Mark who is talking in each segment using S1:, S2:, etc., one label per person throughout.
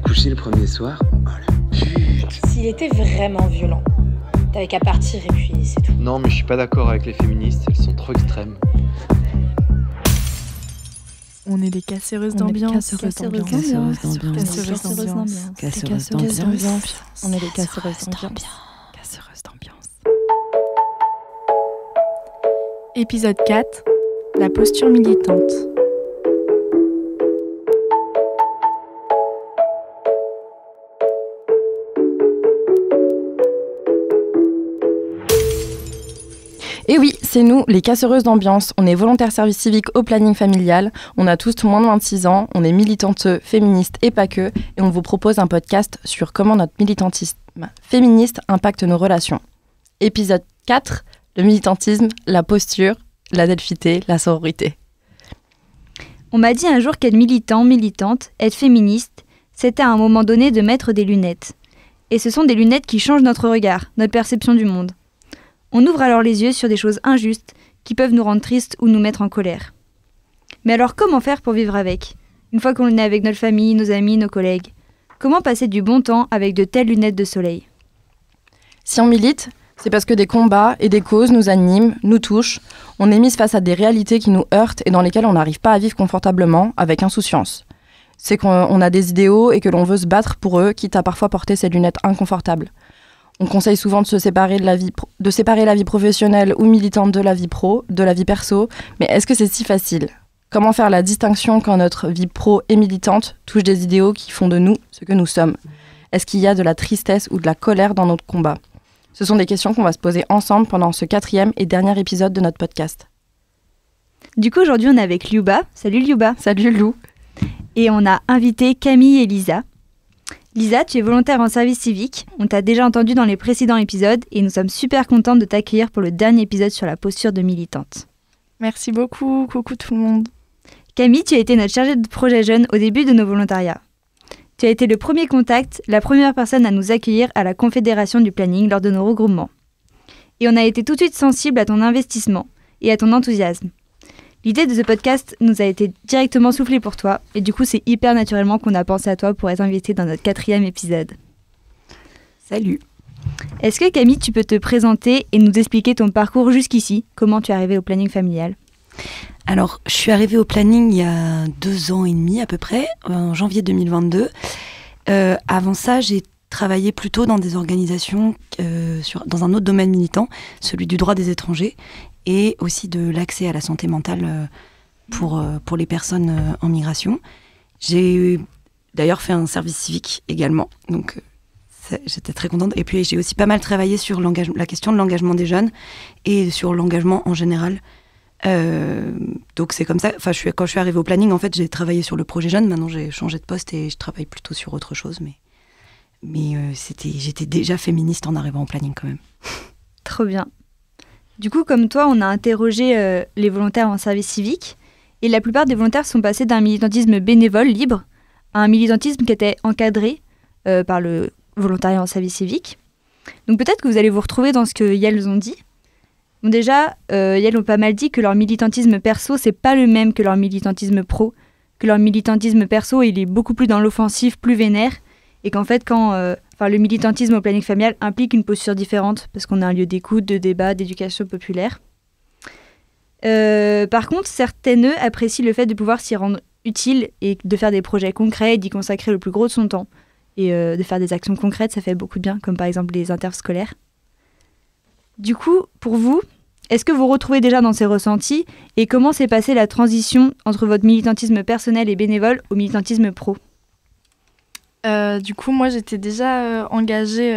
S1: couché le premier soir. Oh la pute.
S2: S'il était vraiment violent, t'avais qu'à partir et puis c'est tout.
S3: Non, mais je suis pas d'accord avec les féministes, elles sont trop extrêmes.
S4: On est des casseuses d'ambiance.
S5: On est des casseuses
S4: d'ambiance. Épisode 4. La posture militante.
S5: Et oui, c'est nous, les casseuses d'ambiance. On est volontaires service civique au planning familial. On a tous moins de 26 ans. On est militantes féministes et pas que. Et on vous propose un podcast sur comment notre militantisme féministe impacte nos relations. Épisode 4, le militantisme, la posture, la delphité, la sororité.
S6: On m'a dit un jour qu'être militant, militante, être féministe, c'était à un moment donné de mettre des lunettes. Et ce sont des lunettes qui changent notre regard, notre perception du monde. On ouvre alors les yeux sur des choses injustes qui peuvent nous rendre tristes ou nous mettre en colère. Mais alors comment faire pour vivre avec ? Une fois qu'on est avec notre famille, nos amis, nos collègues, comment passer du bon temps avec de telles lunettes de soleil ?
S5: Si on milite, c'est parce que des combats et des causes nous animent, nous touchent. On est mis face à des réalités qui nous heurtent et dans lesquelles on n'arrive pas à vivre confortablement, avec insouciance. C'est qu'on a des idéaux et que l'on veut se battre pour eux, quitte à parfois porter ces lunettes inconfortables. On conseille souvent de séparer la vie professionnelle ou militante de la vie pro, de la vie perso, mais est-ce que c'est si facile ? Comment faire la distinction quand notre vie pro et militante touche des idéaux qui font de nous ce que nous sommes ? Est-ce qu'il y a de la tristesse ou de la colère dans notre combat ? Ce sont des questions qu'on va se poser ensemble pendant ce 4e et dernier épisode de notre podcast.
S6: Du coup, aujourd'hui, on est avec Liuba. Salut Liuba.
S5: Salut Lou.
S6: Et on a invité Camille et Lisa. Lisa, tu es volontaire en service civique. On t'a déjà entendu dans les précédents épisodes et nous sommes super contentes de t'accueillir pour le dernier épisode sur la posture de militante.
S4: Merci beaucoup. Coucou tout le monde.
S6: Camille, tu as été notre chargée de projet jeune au début de nos volontariats. Tu as été le premier contact, la première personne à nous accueillir à la Confédération du Planning lors de nos regroupements. Et on a été tout de suite sensible à ton investissement et à ton enthousiasme. L'idée de ce podcast nous a été directement soufflée pour toi et du coup c'est hyper naturellement qu'on a pensé à toi pour être invitée dans notre 4e épisode.
S5: Salut.
S6: Est-ce que Camille, tu peux te présenter et nous expliquer ton parcours jusqu'ici, comment tu es arrivée au planning familial ?
S7: Alors, je suis arrivée au planning il y a 2 ans et demi à peu près, en janvier 2022. Avant ça, j'ai travaillé plutôt dans des organisations, dans un autre domaine militant, celui du droit des étrangers, et aussi de l'accès à la santé mentale pour les personnes en migration. J'ai d'ailleurs fait un service civique également, donc j'étais très contente. Et puis j'ai aussi pas mal travaillé sur la question de l'engagement des jeunes et sur l'engagement en général. Donc c'est comme ça, quand je suis arrivée au planning, en fait, j'ai travaillé sur le projet jeune. Maintenant, j'ai changé de poste et je travaille plutôt sur autre chose. Mais j'étais déjà féministe en arrivant au planning quand même.
S6: Trop bien. Du coup, comme toi, on a interrogé les volontaires en service civique et la plupart des volontaires sont passés d'un militantisme bénévole, libre, à un militantisme qui était encadré par le volontariat en service civique. Donc peut-être que vous allez vous retrouver dans ce que Yelles ont dit. Bon, déjà, Yelles ont pas mal dit que leur militantisme perso, c'est pas le même que leur militantisme pro, que leur militantisme perso, il est beaucoup plus dans l'offensif, plus vénère, et qu'en fait, le militantisme au planning familial implique une posture différente, parce qu'on a un lieu d'écoute, de débat, d'éducation populaire. Par contre, certaines apprécient le fait de pouvoir s'y rendre utile et de faire des projets concrets, d'y consacrer le plus gros de son temps, et de faire des actions concrètes, ça fait beaucoup de bien, comme par exemple les interves scolaires. Du coup, pour vous, est-ce que vous retrouvez déjà dans ces ressentis et comment s'est passée la transition entre votre militantisme personnel et bénévole au militantisme pro ?
S4: Du coup, moi, j'étais déjà engagée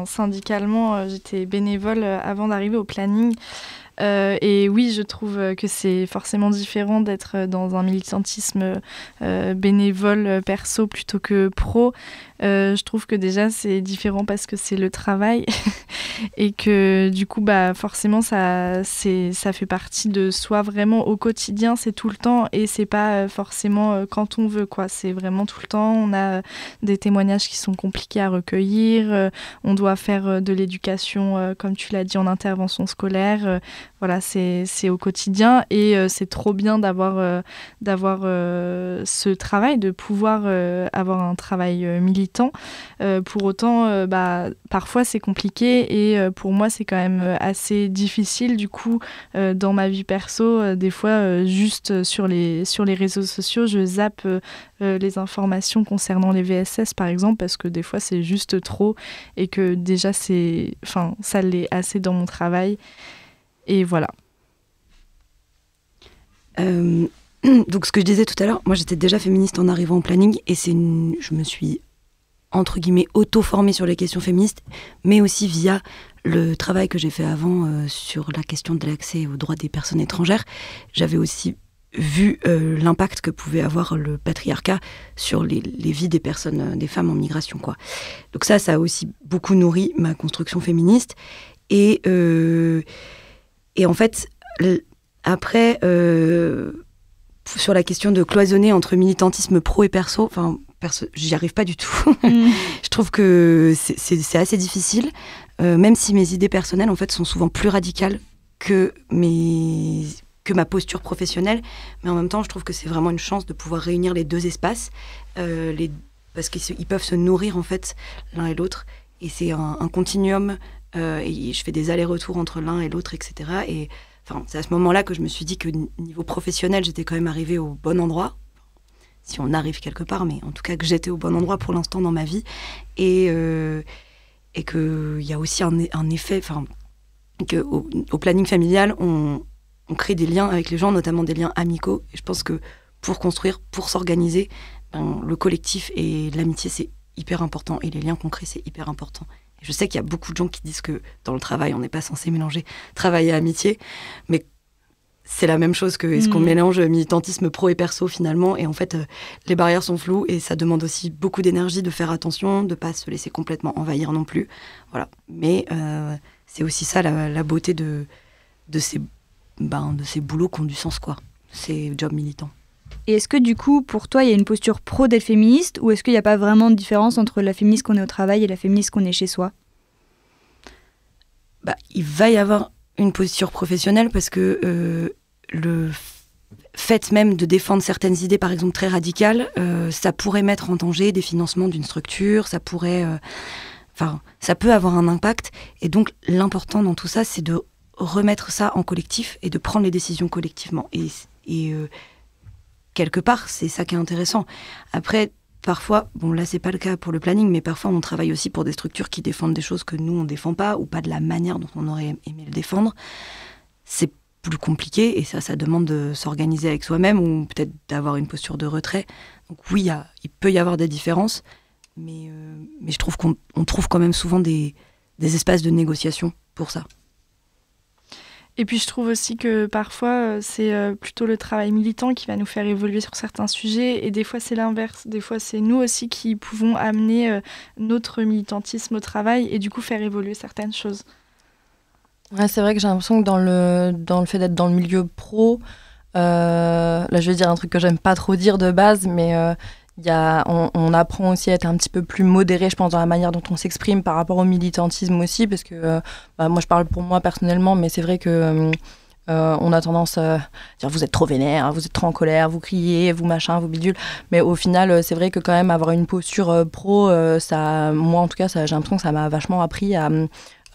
S4: syndicalement. J'étais bénévole avant d'arriver au planning. Et oui, je trouve que c'est forcément différent d'être dans un militantisme bénévole perso plutôt que pro. Je trouve que déjà c'est différent parce que c'est le travail et que du coup forcément ça fait partie de soi vraiment au quotidien, c'est tout le temps et c'est pas forcément quand on veut quoi, c'est vraiment tout le temps. On a des témoignages qui sont compliqués à recueillir, on doit faire de l'éducation comme tu l'as dit en intervention scolaire, voilà, c'est au quotidien et c'est trop bien d'avoir ce travail, de pouvoir avoir un travail militant. Pour autant, parfois c'est compliqué et pour moi c'est quand même assez difficile. Du coup, dans ma vie perso, des fois, juste sur les réseaux sociaux, je zappe les informations concernant les VSS par exemple, parce que des fois c'est juste trop et que déjà ça l'est assez dans mon travail. Et voilà.
S7: Donc ce que je disais tout à l'heure, moi j'étais déjà féministe en arrivant au planning et je me suis entre guillemets auto-formée sur les questions féministes, mais aussi via le travail que j'ai fait avant sur la question de l'accès aux droits des personnes étrangères. J'avais aussi vu l'impact que pouvait avoir le patriarcat sur les vies des personnes, des femmes en migration, quoi. Donc ça a aussi beaucoup nourri ma construction féministe. Et en fait, après, sur la question de cloisonner entre militantisme pro et perso, j'y arrive pas du tout. Je trouve que c'est assez difficile, même si mes idées personnelles, en fait, sont souvent plus radicales que ma posture professionnelle. Mais en même temps, je trouve que c'est vraiment une chance de pouvoir réunir les deux espaces, parce qu'ils peuvent se nourrir, en fait, l'un et l'autre. Et c'est un continuum. Et je fais des allers-retours entre l'un et l'autre, etc. Et c'est à ce moment-là que je me suis dit que niveau professionnel, j'étais quand même arrivée au bon endroit. Si on arrive quelque part, mais en tout cas que j'étais au bon endroit pour l'instant dans ma vie. Et qu'il y a aussi un effet, qu'au planning familial, on crée des liens avec les gens, notamment des liens amicaux. Et je pense que pour construire, pour s'organiser, le collectif et l'amitié, c'est hyper important. Et les liens qu'on crée, c'est hyper important. Je sais qu'il y a beaucoup de gens qui disent que dans le travail, on n'est pas censé mélanger travail et amitié, mais c'est la même chose que est-ce qu'on mélange militantisme pro et perso finalement, et en fait, les barrières sont floues et ça demande aussi beaucoup d'énergie de faire attention, de ne pas se laisser complètement envahir non plus. Voilà. Mais c'est aussi ça la beauté de ces boulots qui ont du sens, quoi, ces jobs militants.
S6: Et est-ce que du coup, pour toi, il y a une posture pro d'être féministe, ou est-ce qu'il n'y a pas vraiment de différence entre la féministe qu'on est au travail et la féministe qu'on est chez soi ?
S7: Il va y avoir une posture professionnelle parce que le fait même de défendre certaines idées, par exemple très radicales, ça pourrait mettre en danger des financements d'une structure, ça pourrait... ça peut avoir un impact. Et donc, l'important dans tout ça, c'est de remettre ça en collectif et de prendre les décisions collectivement. Et quelque part, c'est ça qui est intéressant. Après, parfois, bon là c'est pas le cas pour le planning, mais parfois on travaille aussi pour des structures qui défendent des choses que nous on défend pas, ou pas de la manière dont on aurait aimé le défendre. C'est plus compliqué et ça demande de s'organiser avec soi-même ou peut-être d'avoir une posture de retrait. Donc oui, il peut y avoir des différences, mais je trouve qu'on trouve quand même souvent des espaces de négociation pour ça.
S4: Et puis je trouve aussi que parfois c'est plutôt le travail militant qui va nous faire évoluer sur certains sujets, et des fois c'est l'inverse. Des fois c'est nous aussi qui pouvons amener notre militantisme au travail et du coup faire évoluer certaines choses.
S5: Ouais, c'est vrai que j'ai l'impression que dans le fait d'être dans le milieu pro, là je vais dire un truc que j'aime pas trop dire de base, mais on apprend aussi à être un petit peu plus modéré, je pense, dans la manière dont on s'exprime par rapport au militantisme aussi, parce que moi je parle pour moi personnellement, mais c'est vrai que on a tendance à dire vous êtes trop vénère, vous êtes trop en colère, vous criez, vous machin, vous bidule, mais au final c'est vrai que quand même avoir une posture pro, moi en tout cas j'ai l'impression que ça m'a vachement appris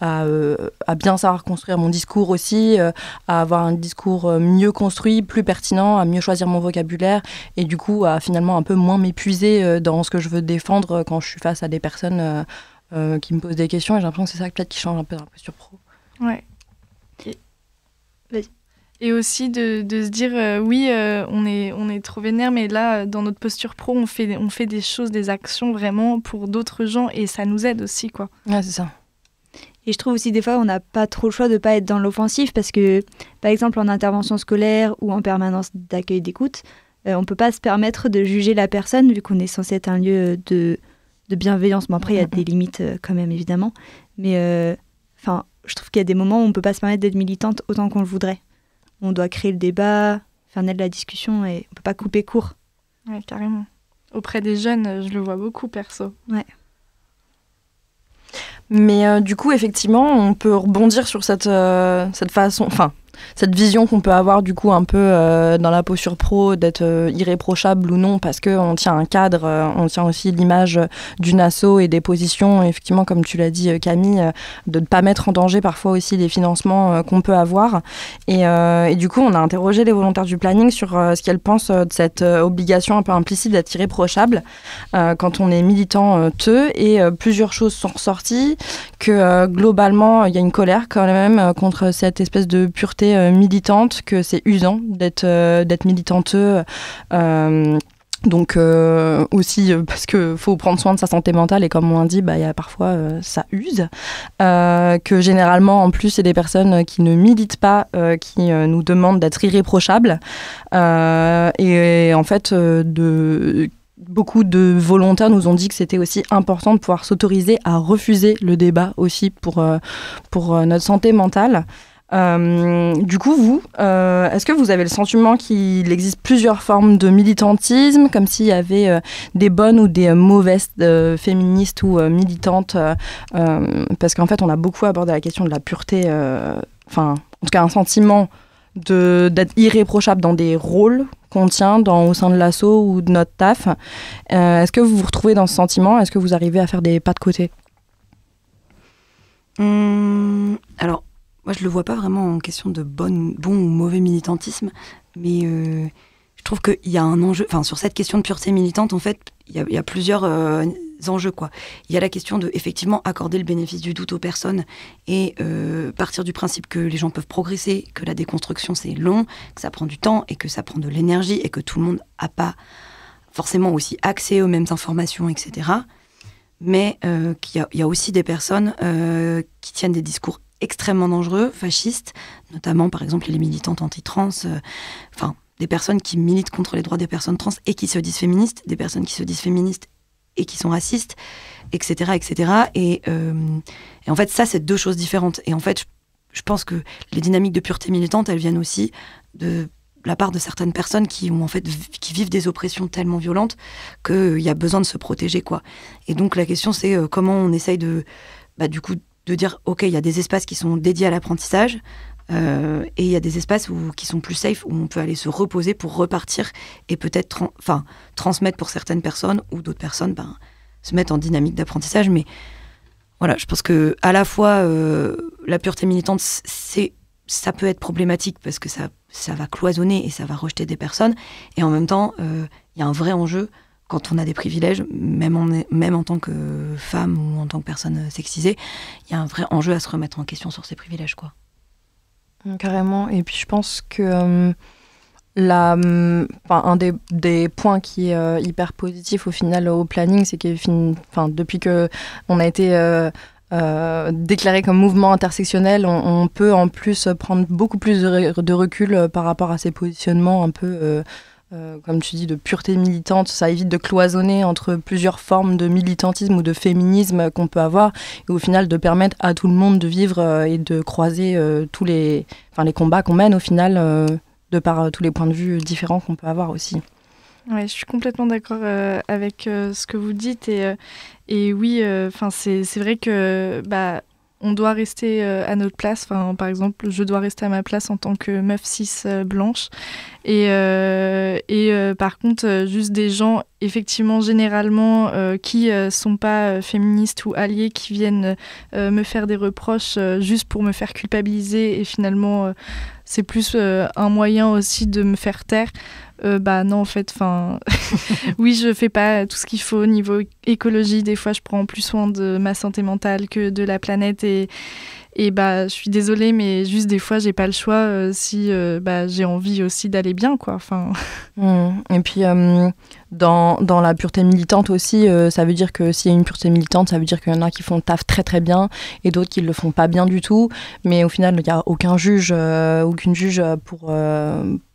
S5: à bien savoir construire mon discours aussi, à avoir un discours mieux construit, plus pertinent, à mieux choisir mon vocabulaire et du coup à finalement un peu moins m'épuiser dans ce que je veux défendre quand je suis face à des personnes qui me posent des questions, et j'ai l'impression que c'est ça peut-être qui change un peu dans la posture pro.
S4: Ouais. Et aussi de se dire oui, on est trop vénère, mais là dans notre posture pro on fait des choses, des actions vraiment pour d'autres gens et ça nous aide aussi, quoi.
S5: Ouais, c'est ça.
S6: Et je trouve aussi des fois on n'a pas trop le choix de ne pas être dans l'offensif, parce que par exemple en intervention scolaire ou en permanence d'accueil d'écoute, on ne peut pas se permettre de juger la personne vu qu'on est censé être un lieu de bienveillance. Bon, après il y a des limites quand même évidemment, mais je trouve qu'il y a des moments où on ne peut pas se permettre d'être militante autant qu'on le voudrait. On doit créer le débat, faire naître la discussion, et on ne peut pas couper court.
S4: Ouais, carrément. Auprès des jeunes, je le vois beaucoup perso.
S6: Ouais.
S5: Mais du coup, effectivement, on peut rebondir sur cette façon... Enfin, cette vision qu'on peut avoir du coup un peu dans la posture pro d'être irréprochable ou non parce qu'on tient un cadre, on tient aussi l'image d'une asso et des positions, effectivement comme tu l'as dit Camille, de ne pas mettre en danger parfois aussi les financements qu'on peut avoir. Et du coup on a interrogé les volontaires du planning sur ce qu'elles pensent de cette obligation un peu implicite d'être irréprochable quand on est militant et plusieurs choses sont ressorties, que globalement il y a une colère quand même contre cette espèce de pureté militante, que c'est usant d'être militanteux. Donc aussi parce que faut prendre soin de sa santé mentale et comme on dit, y a parfois ça use. Que généralement en plus c'est des personnes qui ne militent pas, qui nous demandent d'être irréprochables. Et en fait beaucoup de volontaires nous ont dit que c'était aussi important de pouvoir s'autoriser à refuser le débat aussi pour notre santé mentale. Du coup, vous, est-ce que vous avez le sentiment qu'il existe plusieurs formes de militantisme, comme s'il y avait des bonnes ou des mauvaises féministes ou militantes parce qu'en fait, on a beaucoup abordé la question de la pureté, en tout cas un sentiment d'être irréprochable dans des rôles qu'on tient au sein de l'asso ou de notre taf. Est-ce que vous vous retrouvez dans ce sentiment ? Est-ce que vous arrivez à faire des pas de côté ?
S7: Alors, moi, je le vois pas vraiment en question de bon ou mauvais militantisme, mais je trouve qu'il y a un enjeu. Enfin, sur cette question de pureté militante, en fait, il y a plusieurs enjeux, quoi. Il y a la question de, effectivement, accorder le bénéfice du doute aux personnes et partir du principe que les gens peuvent progresser, que la déconstruction, c'est long, que ça prend du temps et que ça prend de l'énergie et que tout le monde n'a pas forcément aussi accès aux mêmes informations, etc. Mais qu'il y a aussi des personnes qui tiennent des discours extrêmement dangereux, fascistes, notamment par exemple les militantes anti-trans, des personnes qui militent contre les droits des personnes trans et qui se disent féministes, des personnes qui se disent féministes et qui sont racistes, etc. etc. Et en fait, ça, c'est deux choses différentes. Et en fait, je pense que les dynamiques de pureté militante, elles viennent aussi de la part de certaines personnes qui vivent des oppressions tellement violentes qu'il y a besoin de se protéger, quoi. Et donc la question, c'est comment on essaye de dire, ok, il y a des espaces qui sont dédiés à l'apprentissage et il y a des espaces qui sont plus safe, où on peut aller se reposer pour repartir et peut-être transmettre pour certaines personnes ou d'autres personnes se mettre en dynamique d'apprentissage. Mais voilà, je pense que à la fois la pureté militante, ça peut être problématique parce que ça va cloisonner et ça va rejeter des personnes, et en même temps il y a un vrai enjeu quand on a des privilèges, même en tant que femme ou en tant que personne sexisée, il y a un vrai enjeu à se remettre en question sur ces privilèges, quoi.
S5: Carrément. Et puis je pense que un des points qui est hyper positif au final au planning, c'est que depuis qu'on a été déclaré comme mouvement intersectionnel, on peut en plus prendre beaucoup plus de recul par rapport à ces positionnements un peu comme tu dis, de pureté militante. Ça évite de cloisonner entre plusieurs formes de militantisme ou de féminisme qu'on peut avoir, et au final de permettre à tout le monde de vivre et de croiser tous les combats qu'on mène au final, de par tous les points de vue différents qu'on peut avoir aussi.
S4: Ouais, je suis complètement d'accord avec ce que vous dites, et oui, c'est vrai que on doit rester à notre place. Par exemple, je dois rester à ma place en tant que meuf cis blanche. Et par contre, juste des gens, effectivement, généralement, qui sont pas féministes ou alliés, qui viennent me faire des reproches juste pour me faire culpabiliser. Et finalement, c'est plus un moyen aussi de me faire taire. Non, en fait, oui, je fais pas tout ce qu'il faut au niveau écologie. Des fois, je prends plus soin de ma santé mentale que de la planète, et je suis désolée, mais juste des fois, j'ai pas le choix si j'ai envie aussi d'aller bien, quoi.
S5: Et puis, dans la pureté militante aussi, ça veut dire que s'il y a une pureté militante, ça veut dire qu'il y en a qui font le taf très très bien et d'autres qui le font pas bien du tout. Mais au final, il n'y a aucun juge, aucune juge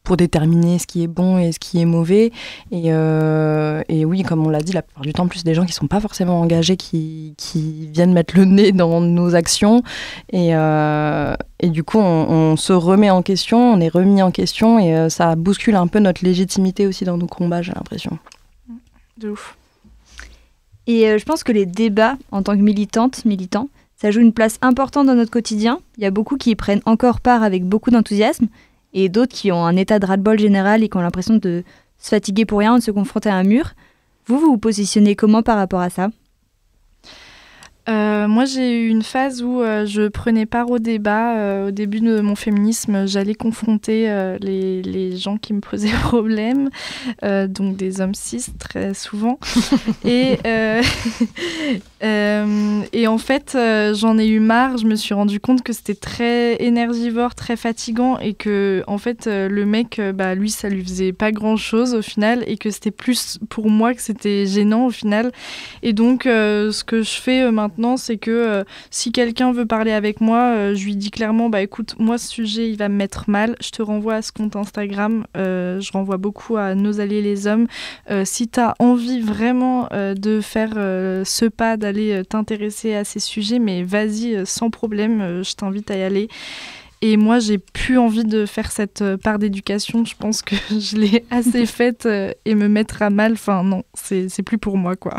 S5: pour déterminer ce qui est bon et ce qui est mauvais. Et oui, comme on l'a dit, la plupart du temps, plus des gens qui sont pas forcément engagés, qui viennent mettre le nez dans nos actions. Et du coup, on se remet en question, on est remis en question, et ça bouscule un peu notre légitimité aussi dans nos combats, j'ai l'impression.
S4: De ouf.
S6: Et je pense que les débats en tant que militant, Ça joue une place importante dans notre quotidien. Il y a beaucoup qui y prennent encore part avec beaucoup d'enthousiasme et d'autres qui ont un état de ras-le-bol général et qui ont l'impression de se fatiguer pour rien ou de se confronter à un mur. Vous vous positionnez comment par rapport à ça ?
S4: Moi, j'ai eu une phase où je prenais part au débat. Au début de mon féminisme, j'allais confronter les gens qui me posaient problème, donc des hommes cis très souvent. Et en fait, j'en ai eu marre. Je me suis rendu compte que c'était très énergivore, très fatigant et que en fait, le mec, lui, ça lui faisait pas grand-chose au final et que c'était plus pour moi que c'était gênant au final. Et donc, ce que je fais maintenant, c'est que si quelqu'un veut parler avec moi, je lui dis clairement, écoute, moi ce sujet il va me mettre mal, je te renvoie à ce compte Instagram, je renvoie beaucoup à Nos Alliés les Hommes. Si tu as envie vraiment de faire ce pas, d'aller t'intéresser à ces sujets, mais vas-y, sans problème, je t'invite à y aller. Et moi, j'ai plus envie de faire cette part d'éducation. Je pense que je l'ai assez faite et me mettre à mal. Enfin, non, c'est plus pour moi, quoi.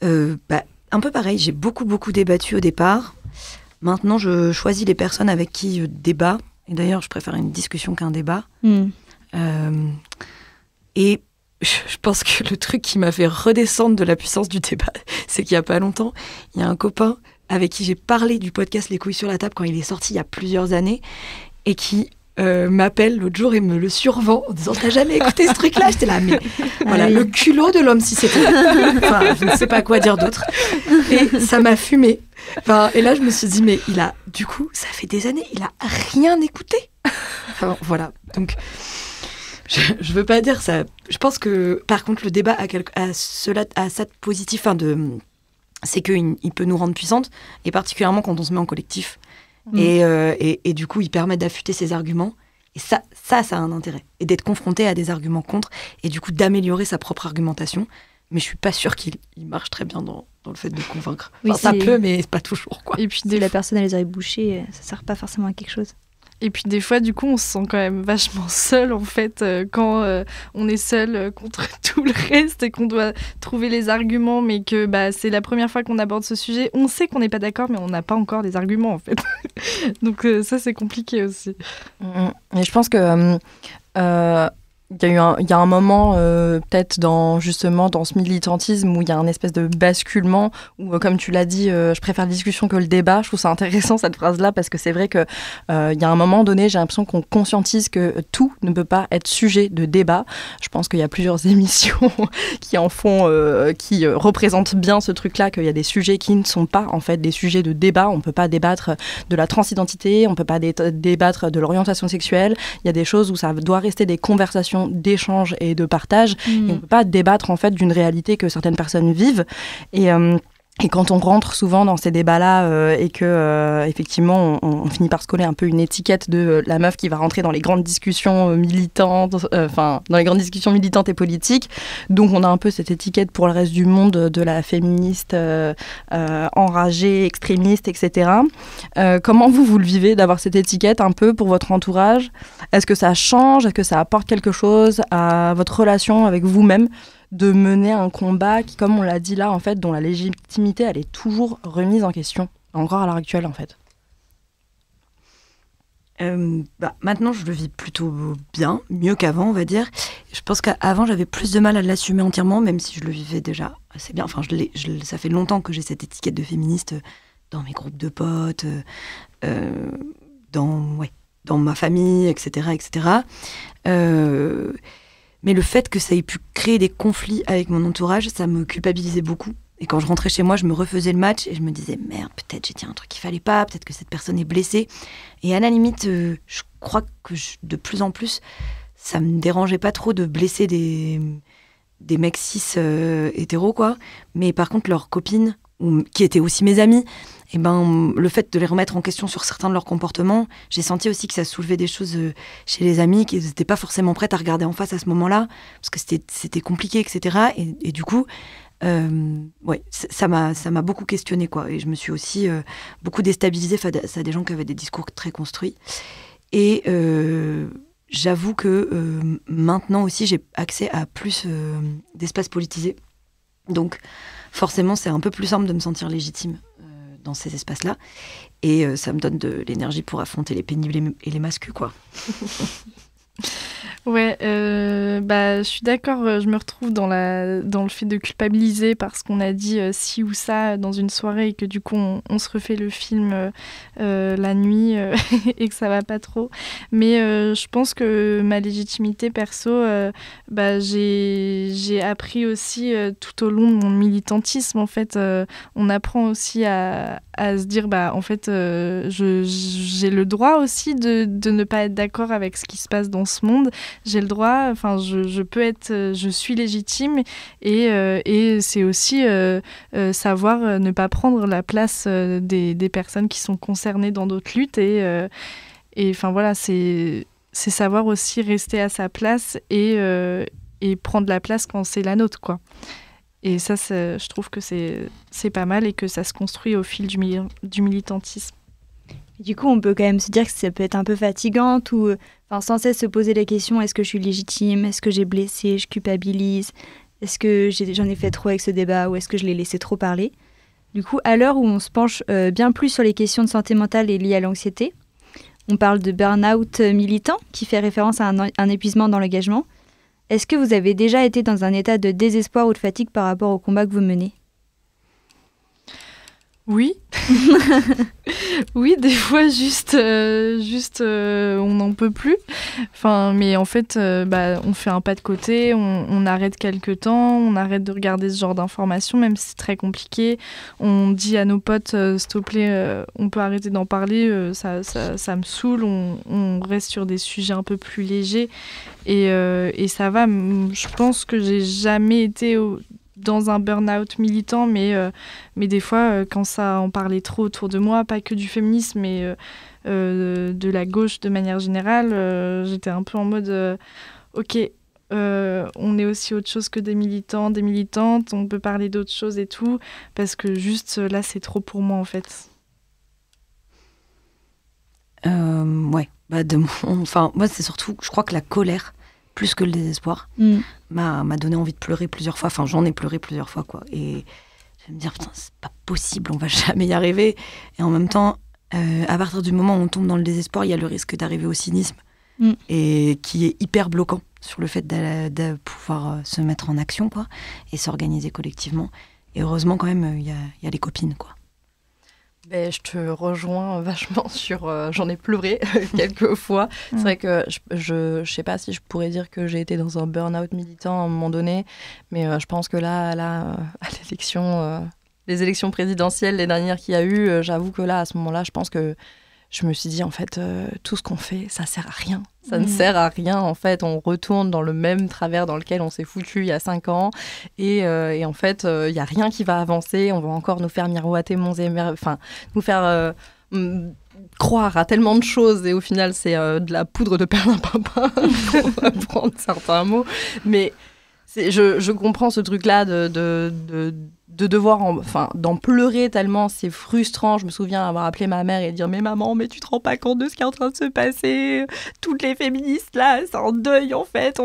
S7: Un peu pareil, j'ai beaucoup débattu au départ. Maintenant, je choisis les personnes avec qui je débat. Et d'ailleurs, je préfère une discussion qu'un débat. Et je pense que le truc qui m'a fait redescendre de la puissance du débat, c'est qu'il n'y a pas longtemps, il y a un copain avec qui j'ai parlé du podcast Les couilles sur la table quand il est sorti il y a plusieurs années et qui m'appelle l'autre jour et me le survend en disant « T'as jamais écouté ce truc-là ?» J'étais là, mais voilà, le culot de l'homme, si c'était... Enfin, je ne sais pas quoi dire d'autre. Et ça m'a fumé. Enfin, et là, je me suis dit, mais il a... Du coup, ça fait des années, il a rien écouté. Enfin, voilà, donc... Je veux pas dire ça. Je pense que, par contre, le débat a ça de positif, c'est qu'il peut nous rendre puissantes, et particulièrement quand on se met en collectif. Et du coup, il permet d'affûter ses arguments. Et ça a un intérêt. Et d'être confronté à des arguments contre, et du coup, d'améliorer sa propre argumentation. Mais je suis pas sûre qu'il marche très bien dans le fait de convaincre.
S6: Oui,
S7: ça peut, mais pas toujours, quoi.
S4: Et puis,
S6: la personne a les oreilles bouchées, ça sert pas forcément à quelque chose.
S4: Et puis des fois, du coup, on se sent quand même vachement seul, en fait, quand on est seul contre tout le reste et qu'on doit trouver les arguments, mais que c'est la première fois qu'on aborde ce sujet. On sait qu'on n'est pas d'accord, mais on n'a pas encore les arguments, en fait. Donc ça, c'est compliqué aussi.
S5: Et je pense que... il y a un moment, peut-être dans ce militantisme où il y a un espèce de basculement, où, comme tu l'as dit, je préfère la discussion que le débat. Je trouve ça intéressant, cette phrase-là, parce que c'est vrai qu'il y a un moment donné, j'ai l'impression qu'on conscientise que tout ne peut pas être sujet de débat. Je pense qu'il y a plusieurs émissions qui en font, qui représentent bien ce truc-là, qu'il y a des sujets qui ne sont pas, en fait, des sujets de débat. On ne peut pas débattre de la transidentité, on ne peut pas débattre de l'orientation sexuelle. Il y a des choses où ça doit rester des conversations d'échange et de partage. Et on ne peut pas débattre en fait d'une réalité que certaines personnes vivent. Et quand on rentre souvent dans ces débats-là et que effectivement on finit par se coller un peu une étiquette de la meuf qui va rentrer dans les grandes discussions militantes, dans les grandes discussions militantes et politiques, donc on a un peu cette étiquette pour le reste du monde de la féministe enragée, extrémiste, etc. Comment vous le vivez d'avoir cette étiquette un peu pour votre entourage ? Est-ce que ça change ? Est-ce que ça apporte quelque chose à votre relation avec vous-même ? De mener un combat qui, comme on l'a dit là, en fait, dont la légitimité, elle est toujours remise en question, encore à l'heure actuelle, en fait.
S7: Maintenant, je le vis plutôt bien, mieux qu'avant, on va dire. Je pense qu'avant, j'avais plus de mal à l'assumer entièrement, même si je le vivais déjà assez bien. Enfin, ça fait longtemps que j'ai cette étiquette de féministe dans mes groupes de potes, dans ma famille, etc., etc. Mais le fait que ça ait pu créer des conflits avec mon entourage, ça me culpabilisait beaucoup. Et quand je rentrais chez moi, je me refaisais le match et je me disais « Merde, peut-être j'ai dit un truc qu'il fallait pas, peut-être que cette personne est blessée. » Et à la limite, je crois que de plus en plus, ça me dérangeait pas trop de blesser des mecs cis hétéros, quoi. Mais par contre, leurs copines, qui étaient aussi mes amies, et le fait de les remettre en question sur certains de leurs comportements, j'ai senti aussi que ça soulevait des choses chez les amis qui n'étaient pas forcément prêtes à regarder en face à ce moment-là, parce que c'était compliqué, etc. Et du coup, ça m'a beaucoup questionnée, quoi. Et je me suis aussi beaucoup déstabilisée face à des gens qui avaient des discours très construits. Et j'avoue que maintenant aussi, j'ai accès à plus d'espace politisé. Donc, forcément, c'est un peu plus simple de me sentir légitime dans ces espaces-là. Et ça me donne de l'énergie pour affronter les pénibles et les masques, quoi.
S4: Ouais, je suis d'accord, je me retrouve dans le fait de culpabiliser parce qu'on a dit ci ou ça dans une soirée et que du coup on se refait le film la nuit et que ça va pas trop. Mais je pense que ma légitimité perso, j'ai appris aussi tout au long de mon militantisme, en fait, on apprend aussi à se dire, en fait, j'ai le droit aussi de ne pas être d'accord avec ce qui se passe dans ce monde. J'ai le droit, enfin, je peux être, je suis légitime et c'est aussi savoir ne pas prendre la place des personnes qui sont concernées dans d'autres luttes et enfin voilà, c'est savoir aussi rester à sa place et prendre la place quand c'est la nôtre, quoi. Et ça, je trouve que c'est pas mal et que ça se construit au fil du militantisme.
S6: Du coup, on peut quand même se dire que ça peut être un peu fatigant ou sans cesse se poser la question, est-ce que je suis légitime? Est-ce que j'ai blessé? Je culpabilise? Est-ce que j'en ai fait trop avec ce débat ou est-ce que je l'ai laissé trop parler? Du coup, à l'heure où on se penche bien plus sur les questions de santé mentale et liées à l'anxiété, on parle de burn-out militant qui fait référence à un épuisement dans l'engagement. Est-ce que vous avez déjà été dans un état de désespoir ou de fatigue par rapport au combat que vous menez?
S4: Oui. Oui, des fois, juste on n'en peut plus. Enfin, mais en fait, on fait un pas de côté, on arrête quelques temps, on arrête de regarder ce genre d'informations, même si c'est très compliqué. On dit à nos potes, s'il te plaît, on peut arrêter d'en parler, ça me saoule. On reste sur des sujets un peu plus légers et ça va. Je pense que j'ai jamais été dans un burn-out militant, mais des fois, quand ça en parlait trop autour de moi, pas que du féminisme, mais de la gauche de manière générale, j'étais un peu en mode ok, on est aussi autre chose que des militants, des militantes, on peut parler d'autres choses et tout, parce que juste là, c'est trop pour moi, en fait.
S7: Ouais, moi, c'est surtout, je crois que la colère, plus que le désespoir, m'a donné envie de pleurer plusieurs fois. Enfin, j'en ai pleuré plusieurs fois, quoi. Et je vais me dire, putain, c'est pas possible, on va jamais y arriver. Et en même temps, à partir du moment où on tombe dans le désespoir, il y a le risque d'arriver au cynisme, et qui est hyper bloquant sur le fait de pouvoir se mettre en action, quoi, et s'organiser collectivement. Et heureusement, quand même, il y a les copines, quoi.
S5: Je te rejoins vachement sur... j'en ai pleuré quelques fois. C'est vrai que je sais pas si je pourrais dire que j'ai été dans un burn-out militant à un moment donné, mais je pense que là à l'élection, les élections présidentielles, les dernières qu'il y a eu, j'avoue que là, à ce moment-là, je pense que je me suis dit, en fait, tout ce qu'on fait, ça sert à rien. Ça ne sert à rien, en fait. On retourne dans le même travers dans lequel on s'est foutu il y a 5 ans. Et en fait, il n'y a rien qui va avancer. On va encore nous faire miroiter nous faire croire à tellement de choses. Et au final, c'est de la poudre de perlimpinpin, pour reprendre certains mots. Mais je comprends ce truc-là de devoir d'en pleurer tellement c'est frustrant. Je me souviens avoir appelé ma mère et dire mais maman, mais tu te rends pas compte de ce qui est en train de se passer, toutes les féministes là, c'est en deuil en fait,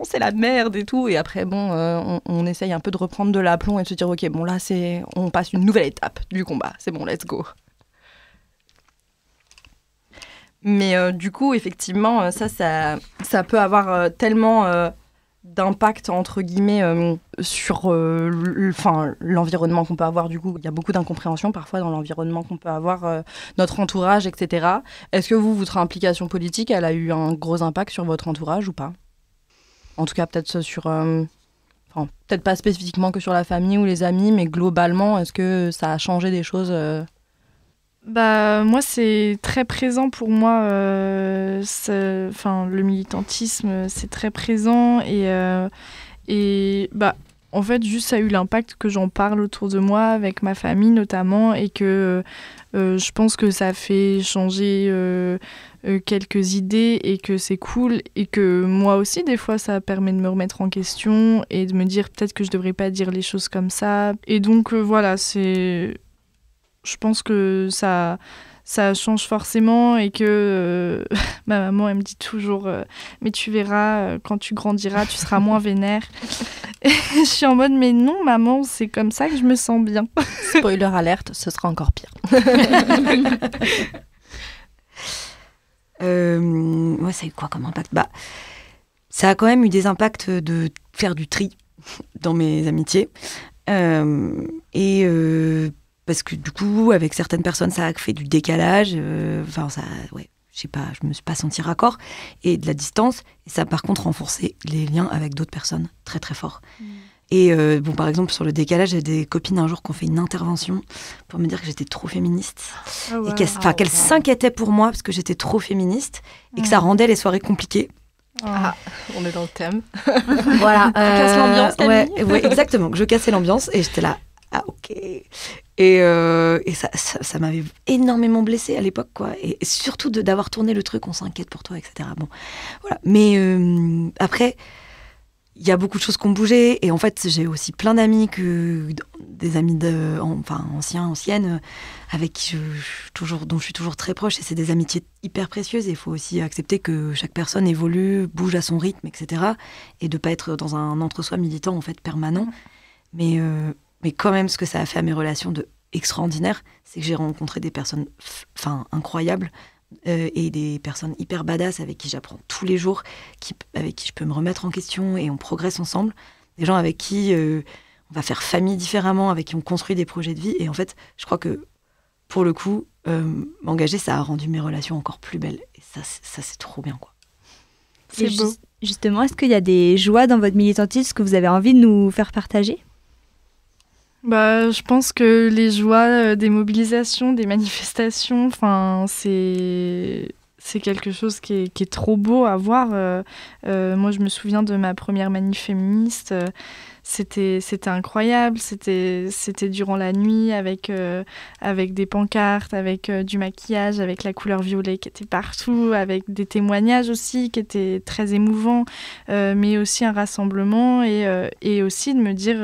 S5: c'est la merde et tout. Et après on essaye un peu de reprendre de l'aplomb et de se dire ok, bon là on passe une nouvelle étape du combat, c'est bon, let's go. Mais du coup effectivement ça peut avoir tellement d'impact entre guillemets sur l'environnement qu'on peut avoir. Du coup, il y a beaucoup d'incompréhension parfois dans l'environnement qu'on peut avoir, notre entourage, etc. Est-ce que votre implication politique, elle a eu un gros impact sur votre entourage ou pas? En tout cas, peut-être sur... peut-être pas spécifiquement que sur la famille ou les amis, mais globalement, est-ce que ça a changé des choses
S4: Moi, c'est très présent pour moi. Le militantisme, c'est très présent. En fait, juste, ça a eu l'impact que j'en parle autour de moi, avec ma famille notamment, et que je pense que ça fait changer quelques idées et que c'est cool. Et que moi aussi, des fois, ça permet de me remettre en question et de me dire peut-être que je devrais pas dire les choses comme ça. Et donc, voilà, c'est... Je pense que ça change forcément et que ma maman, elle me dit toujours mais tu verras, quand tu grandiras, tu seras moins vénère. Et je suis en mode, mais non, maman, c'est comme ça que je me sens bien.
S5: Spoiler alerte, ce sera encore pire.
S7: Ouais, ça a eu quoi comme impact ? Ça a quand même eu des impacts de faire du tri dans mes amitiés. Parce que du coup, avec certaines personnes, ça a fait du décalage. Ouais, je sais pas, je me suis pas sentie raccord. Et de la distance. Et ça a par contre renforcé les liens avec d'autres personnes très très fort. Et par exemple, sur le décalage, j'ai des copines un jour qui ont fait une intervention pour me dire que j'étais trop féministe. Et qu'elles s'inquiétaient pour moi parce que j'étais trop féministe et que ça rendait les soirées compliquées.
S5: On est dans le thème.
S7: Voilà.
S5: Casse l'ambiance, Camille.
S7: Ouais, exactement. Que je cassais l'ambiance et j'étais là. Ah, ok. Et ça m'avait énormément blessée à l'époque, quoi. Et surtout d'avoir tourné le truc, on s'inquiète pour toi, etc. Bon, voilà. Mais après, il y a beaucoup de choses qui ont bougé. Et en fait, j'ai aussi plein d'amis, des amis anciennes, avec qui dont je suis toujours très proche. Et c'est des amitiés hyper précieuses. Et il faut aussi accepter que chaque personne évolue, bouge à son rythme, etc. Et de ne pas être dans un entre-soi militant, en fait, permanent. Mais quand même, ce que ça a fait à mes relations de extraordinaire, c'est que j'ai rencontré des personnes incroyables et des personnes hyper badass avec qui j'apprends tous les jours, avec qui je peux me remettre en question et on progresse ensemble. Des gens avec qui on va faire famille différemment, avec qui on construit des projets de vie. Et en fait, je crois que pour le coup, m'engager, ça a rendu mes relations encore plus belles. Et ça c'est trop bien, quoi.
S6: C'est beau. Justement, est-ce qu'il y a des joies dans votre militantisme que vous avez envie de nous faire partager ?
S4: Je pense que les joies des mobilisations, des manifestations, c'est quelque chose qui est trop beau à voir. Moi, je me souviens de ma première manif féministe. C'était incroyable. C'était durant la nuit avec des pancartes, avec du maquillage, avec la couleur violet qui était partout, avec des témoignages aussi qui étaient très émouvants, mais aussi un rassemblement et aussi de me dire,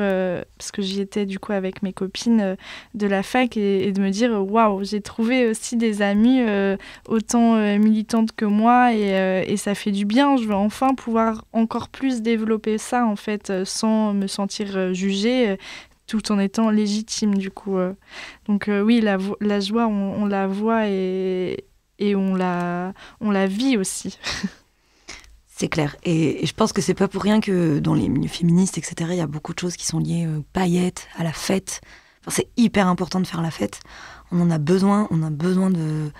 S4: parce que j'y étais du coup avec mes copines de la fac et de me dire waouh, j'ai trouvé aussi des amies autant militantes que moi et ça fait du bien. Je veux enfin pouvoir encore plus développer ça en fait sans me sentir jugée tout en étant légitime du coup. Donc oui, la joie on la voit et on la vit aussi.
S7: C'est clair. Et je pense que c'est pas pour rien que dans les milieux féministes, etc., il y a beaucoup de choses qui sont liées aux paillettes, à la fête. C'est hyper important de faire la fête. On en a besoin. On a besoin de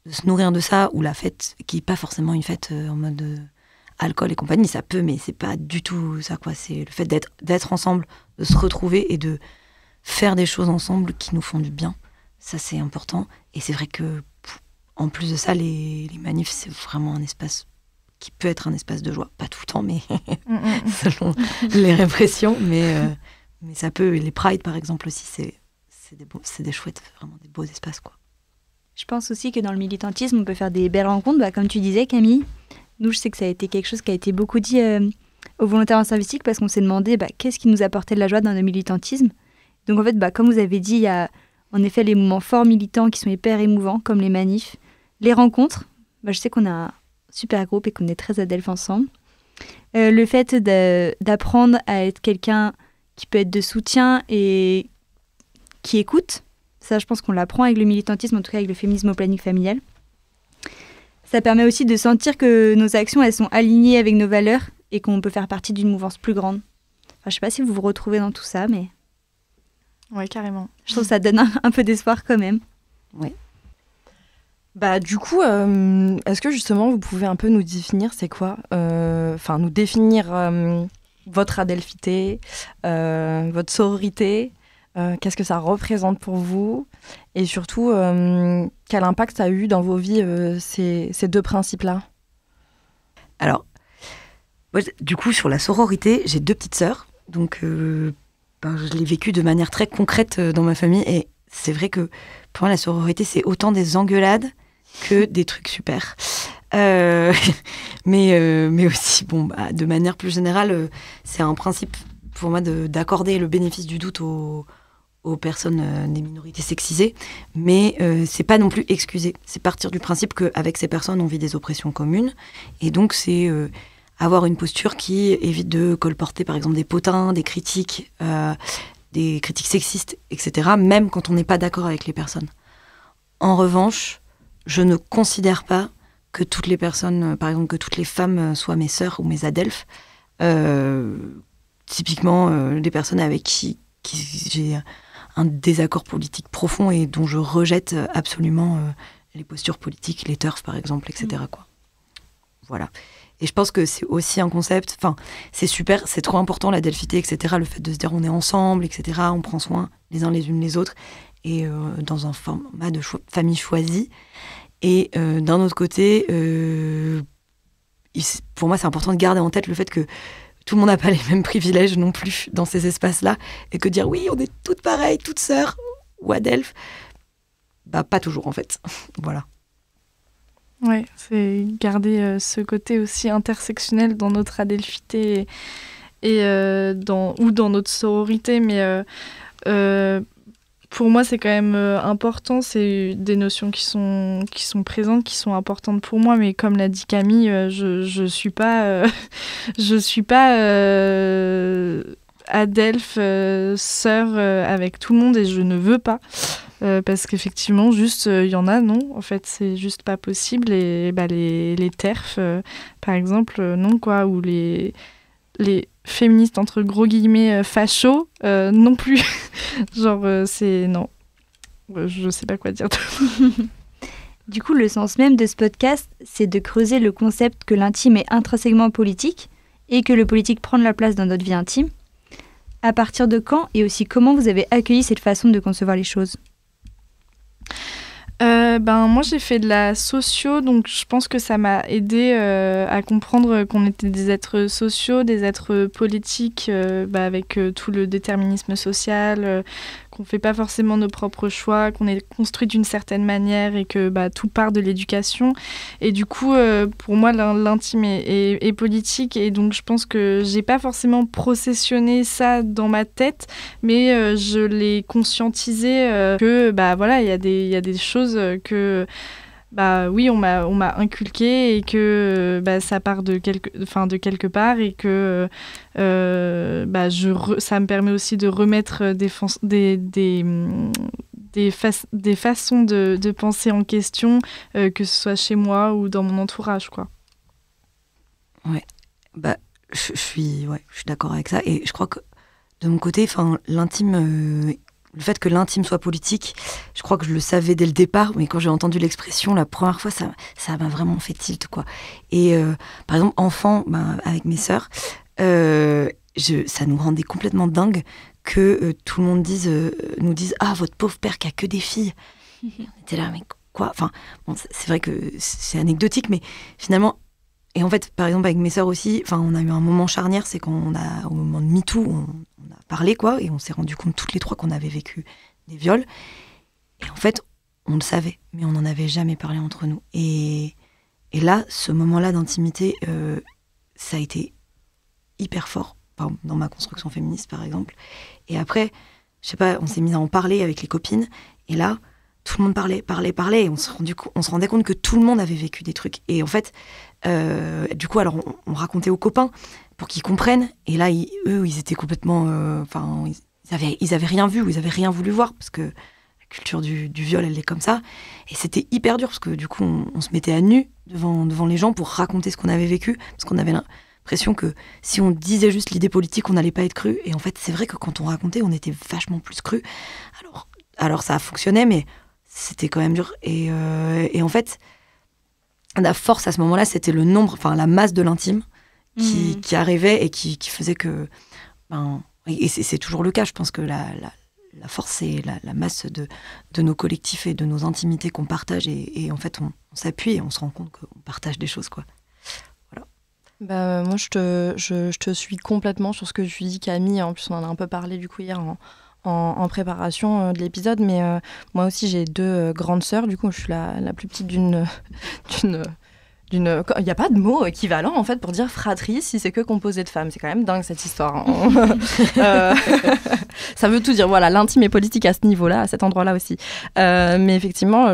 S7: se nourrir de ça, ou la fête qui n'est pas forcément une fête en mode alcool et compagnie, ça peut, mais c'est pas du tout ça, quoi. C'est le fait d'être ensemble, de se retrouver et de faire des choses ensemble qui nous font du bien. Ça, c'est important. Et c'est vrai que, en plus de ça, les manifs, c'est vraiment un espace qui peut être un espace de joie. Pas tout le temps, mais selon les répressions. Mais ça peut. Les prides, par exemple, aussi, c'est des chouettes, vraiment des beaux espaces, quoi.
S6: Je pense aussi que dans le militantisme, on peut faire des belles rencontres. Comme tu disais, Camille, nous, je sais que ça a été quelque chose qui a été beaucoup dit aux volontaires en service civique parce qu'on s'est demandé qu'est-ce qui nous apportait de la joie dans le militantisme. Donc en fait, comme vous avez dit, il y a en effet les moments forts militants qui sont hyper émouvants, comme les manifs. Les rencontres, je sais qu'on a un super groupe et qu'on est très adelphes ensemble. Le fait d'apprendre à être quelqu'un qui peut être de soutien et qui écoute. Ça, je pense qu'on l'apprend avec le militantisme, en tout cas avec le féminisme au planning familial. Ça permet aussi de sentir que nos actions, elles sont alignées avec nos valeurs et qu'on peut faire partie d'une mouvance plus grande. Je ne sais pas si vous vous retrouvez dans tout ça, mais...
S4: Oui, carrément.
S6: Je trouve que ça donne un peu d'espoir quand même.
S7: Oui.
S5: Du coup, est-ce que justement, vous pouvez un peu nous définir c'est quoi nous définir votre adelphité, votre sororité. Qu'est-ce que ça représente pour vous et surtout quel impact ça a eu dans vos vies ces deux principes-là?
S7: Alors, moi, du coup, sur la sororité, j'ai 2 petites sœurs, donc je l'ai vécu de manière très concrète dans ma famille et c'est vrai que pour moi la sororité c'est autant des engueulades que des trucs super. Mais aussi, de manière plus générale, c'est un principe pour moi d'accorder le bénéfice du doute aux personnes des minorités sexisées, mais c'est pas non plus excuser. C'est partir du principe qu'avec ces personnes, on vit des oppressions communes, et donc c'est avoir une posture qui évite de colporter par exemple des potins, des critiques sexistes, etc., même quand on n'est pas d'accord avec les personnes. En revanche, je ne considère pas que toutes les personnes, par exemple que toutes les femmes soient mes sœurs ou mes adelphes. Typiquement, des personnes avec qui j'ai un désaccord politique profond et dont je rejette absolument les postures politiques, les turfs par exemple, etc. Quoi. Voilà. Et je pense que c'est aussi un concept, enfin, c'est super, c'est trop important la delphité, etc. Le fait de se dire on est ensemble, etc. On prend soin les uns les unes les autres, et dans un format de famille choisie. Et d'un autre côté, pour moi, c'est important de garder en tête le fait que tout le monde n'a pas les mêmes privilèges non plus dans ces espaces-là, et que dire oui, on est toutes pareilles, toutes sœurs ou adelphes, bah pas toujours en fait. Voilà.
S4: Ouais, c'est garder ce côté aussi intersectionnel dans notre adelphité et dans notre sororité, mais pour moi c'est quand même important, c'est des notions qui sont présentes, qui sont importantes pour moi, mais comme l'a dit Camille, je suis pas adelphe, sœur avec tout le monde, et je ne veux pas. Parce qu'effectivement, juste, il y en a, non. En fait, c'est juste pas possible. Et les TERF, par exemple, non, quoi. Ou les féministes, entre gros guillemets, fachos, non plus. Genre, c'est... Non. Je sais pas quoi dire.
S6: Du coup, le sens même de ce podcast, c'est de creuser le concept que l'intime est intrinsèquement politique et que le politique prend de la place dans notre vie intime. À partir de quand et aussi comment vous avez accueilli cette façon de concevoir les choses ?
S4: Moi j'ai fait de la socio, donc je pense que ça m'a aidé à comprendre qu'on était des êtres sociaux, des êtres politiques, avec tout le déterminisme social, qu'on fait pas forcément nos propres choix, qu'on est construit d'une certaine manière et que tout part de l'éducation. Et du coup, pour moi, l'intime est politique, et donc je pense que j'ai pas forcément processionné ça dans ma tête, mais je l'ai conscientisé que voilà, il y a des choses que oui, on m'a inculqué, et que ça part de quelque part, et que ça me permet aussi de remettre des façons de penser en question, que ce soit chez moi ou dans mon entourage, quoi.
S7: Ouais, je suis d'accord avec ça, et je crois que de mon côté, l'intime... Le fait que l'intime soit politique, je crois que je le savais dès le départ, mais quand j'ai entendu l'expression la première fois, ça m'a vraiment fait tilt, quoi. Et par exemple, enfant, avec mes sœurs, ça nous rendait complètement dingue que tout le monde nous dise « Ah, votre pauvre père qui a que des filles !» On était là, mais quoi ? Enfin, bon, c'est vrai que c'est anecdotique, mais finalement... Et en fait, par exemple, avec mes sœurs aussi, on a eu un moment charnière, c'est au moment de MeToo, on a parlé, quoi, et on s'est rendu compte toutes les trois qu'on avait vécu des viols. Et en fait, on le savait, mais on n'en avait jamais parlé entre nous. Et là, ce moment-là d'intimité, ça a été hyper fort, dans ma construction féministe, par exemple. Et après, je sais pas, on s'est mis à en parler avec les copines, et là, tout le monde parlait, et on se rendait compte que tout le monde avait vécu des trucs. Et en fait, du coup, alors on racontait aux copains pour qu'ils comprennent. Et là, eux, ils étaient complètement... ils avaient rien vu, ou ils avaient rien voulu voir, parce que la culture du viol, elle est comme ça. Et c'était hyper dur, parce que du coup, on se mettait à nu devant les gens pour raconter ce qu'on avait vécu, parce qu'on avait l'impression que si on disait juste l'idée politique, on n'allait pas être cru. Et en fait, c'est vrai que quand on racontait, on était vachement plus cru. Alors ça fonctionnait, mais c'était quand même dur. Et en fait, la force à ce moment-là, c'était le nombre, la masse de l'intime qui arrivait et qui faisait que... et c'est toujours le cas, je pense que la force, c'est la masse de nos collectifs et de nos intimités qu'on partage, et en fait, on s'appuie et on se rend compte qu'on partage des choses, quoi. Voilà.
S5: Moi, je te suis complètement sur ce que tu dis, Camille. En plus, on en a un peu parlé du coup hier en préparation de l'épisode, mais moi aussi j'ai 2 grandes sœurs, du coup je suis la plus petite d'une il n'y a pas de mot équivalent en fait pour dire fratrie si c'est que composé de femmes. C'est quand même dingue cette histoire, hein. Ça veut tout dire. Voilà, l'intime est politique à ce niveau-là, à cet endroit-là aussi. Mais effectivement,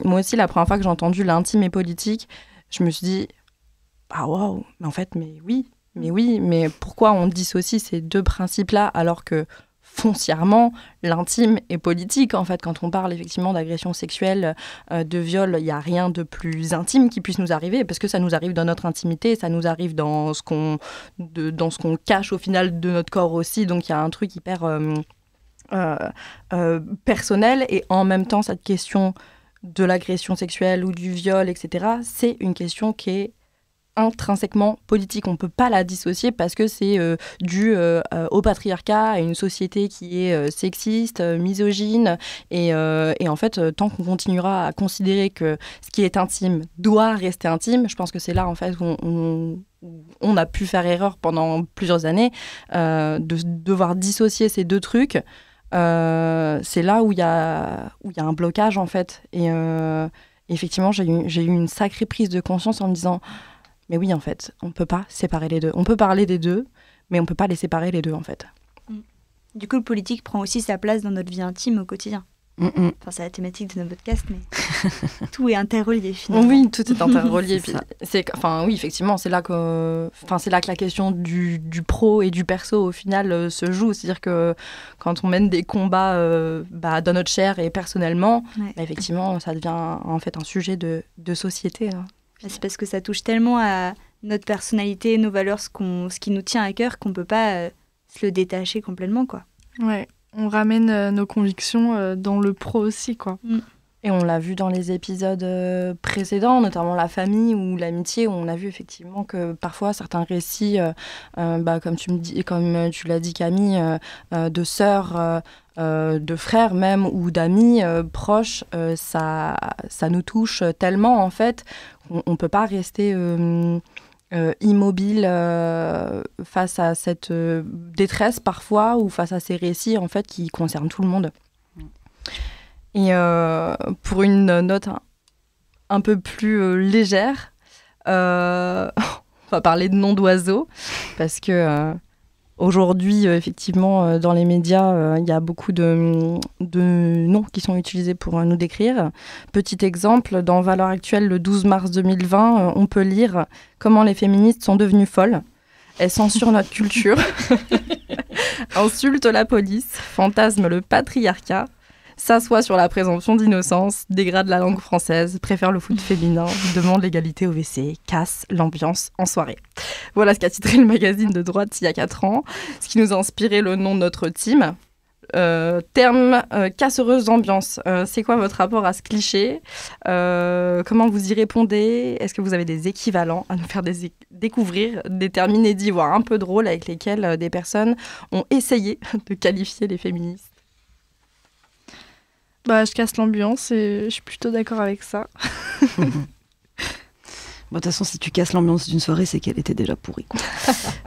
S5: moi aussi la première fois que j'ai entendu l'intime est politique, je me suis dit ah waouh, mais en fait, mais oui, mais pourquoi on dissocie ces deux principes-là alors que foncièrement, l'intime est politique. En fait, quand on parle effectivement d'agression sexuelle, de viol, il n'y a rien de plus intime qui puisse nous arriver, parce que ça nous arrive dans notre intimité, ça nous arrive dans ce qu'on cache au final de notre corps aussi. Donc il y a un truc hyper personnel, et en même temps, cette question de l'agression sexuelle ou du viol, etc., c'est une question qui est intrinsèquement politique. On ne peut pas la dissocier parce que c'est dû au patriarcat, à une société qui est sexiste, misogyne. Et en fait, tant qu'on continuera à considérer que ce qui est intime doit rester intime, je pense que c'est là en fait où on a pu faire erreur pendant plusieurs années, de devoir dissocier ces deux trucs. C'est là où il y a un blocage en fait. Et effectivement, j'ai eu une sacrée prise de conscience en me disant... Mais oui, en fait, on ne peut pas séparer les deux. On peut parler des deux, mais on ne peut pas les séparer les deux, en fait.
S6: Du coup, le politique prend aussi sa place dans notre vie intime au quotidien. Enfin, c'est la thématique de notre podcast, mais tout est interrelié, finalement.
S5: Oui, tout est interrelié. Oui, effectivement, c'est là que la question du pro et du perso, au final, se joue. C'est-à-dire que quand on mène des combats dans notre chair et personnellement, effectivement, ça devient en fait un sujet de société, hein.
S6: C'est parce que ça touche tellement à notre personnalité, nos valeurs, ce qui nous tient à cœur, qu'on ne peut pas se le détacher complètement, quoi.
S4: Ouais, on ramène nos convictions dans le pro aussi, quoi.
S5: Et on l'a vu dans les épisodes précédents, notamment la famille ou l'amitié, où on a vu effectivement que parfois certains récits, comme tu l'as dit Camille, de sœurs, de frères même, ou d'amis proches, ça nous touche tellement en fait. On ne peut pas rester immobile face à cette détresse parfois, ou face à ces récits en fait qui concernent tout le monde. Et pour une note un peu plus légère, on va parler de noms d'oiseaux, parce que aujourd'hui, effectivement, dans les médias, il y a beaucoup de noms qui sont utilisés pour nous décrire. Petit exemple, dans Valeurs actuelles, le 12 mars 2020, on peut lire « Comment les féministes sont devenues folles ». Elles censurent notre culture, insultent la police, fantasment le patriarcat, s'assoient sur la présomption d'innocence, dégradent la langue française, préfèrent le foot féminin, demandent l'égalité au WC, cassent l'ambiance en soirée. Voilà ce qu'a titré le magazine de droite il y a 4 ans, ce qui nous a inspiré le nom de notre team. Terme cassereuse d'ambiance. C'est quoi votre rapport à ce cliché ? Comment vous y répondez ? Est-ce que vous avez des équivalents à nous faire découvrir, des termes inédits, voire un peu drôles, avec lesquels des personnes ont essayé de qualifier les féministes ?
S4: Je casse l'ambiance et je suis plutôt d'accord avec ça.
S7: De toute façon, si tu casses l'ambiance d'une soirée, c'est qu'elle était déjà pourrie, quoi.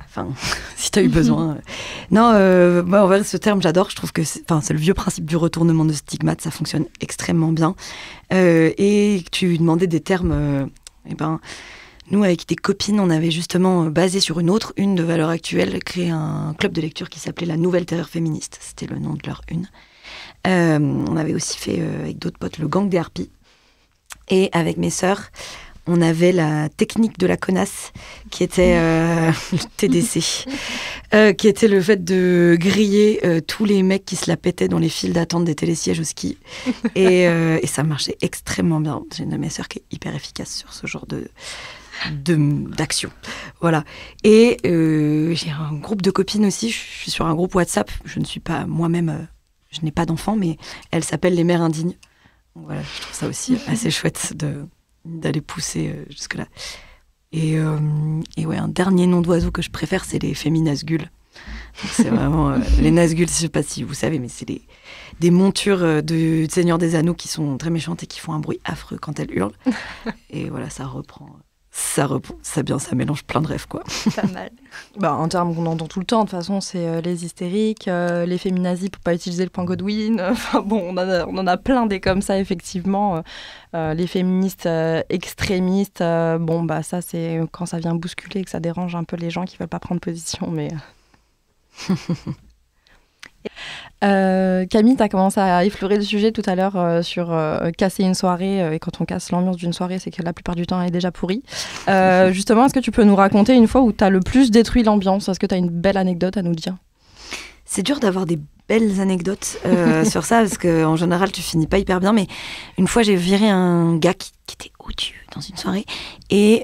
S7: Enfin, si tu as eu besoin. Non, en vrai, ce terme, j'adore. Je trouve que c'est le vieux principe du retournement de stigmate. Ça fonctionne extrêmement bien. Et tu demandais des termes. Nous, avec des copines, on avait justement, basé sur une de Valeurs actuelles, créé un club de lecture qui s'appelait La Nouvelle Terreur Féministe. C'était le nom de leur une. On avait aussi fait avec d'autres potes le gang des harpies. Et avec mes sœurs, on avait la technique de la connasse, qui était le TDC, qui était le fait de griller tous les mecs qui se la pétaient dans les files d'attente des télésièges au ski. Et ça marchait extrêmement bien. J'ai une de mes sœurs qui est hyper efficace sur ce genre d'action. Voilà. Et j'ai un groupe de copines aussi. Je suis sur un groupe WhatsApp. Je ne suis pas moi-même... je n'ai pas d'enfants, mais elle s'appelle Les Mères Indignes. Donc voilà, je trouve ça aussi assez chouette d'aller pousser jusque-là. Et ouais, un dernier nom d'oiseau que je préfère, c'est les féminasgules. Donc c'est vraiment... les nasgules, je ne sais pas si vous savez, mais c'est des montures du Seigneur des Anneaux qui sont très méchantes et qui font un bruit affreux quand elles hurlent. Et voilà, ça reprend... Ça mélange plein de rêves, quoi.
S6: Pas mal.
S5: Un terme qu'on entend tout le temps, de toute façon, c'est les hystériques, les féminazis pour pas utiliser le point Godwin. On en a plein des comme ça, effectivement. Les féministes extrémistes, ça, c'est quand ça vient bousculer et que ça dérange un peu les gens qui veulent pas prendre position, mais... Camille, tu as commencé à effleurer le sujet tout à l'heure sur casser une soirée. Et quand on casse l'ambiance d'une soirée, c'est que la plupart du temps, elle est déjà pourrie. Justement, est-ce que tu peux nous raconter une fois où tu as le plus détruit l'ambiance ? Est-ce que tu as une belle anecdote à nous dire ?
S7: C'est dur d'avoir des belles anecdotes sur ça, parce qu'en général, tu finis pas hyper bien. Mais une fois, j'ai viré un gars qui était odieux dans une soirée et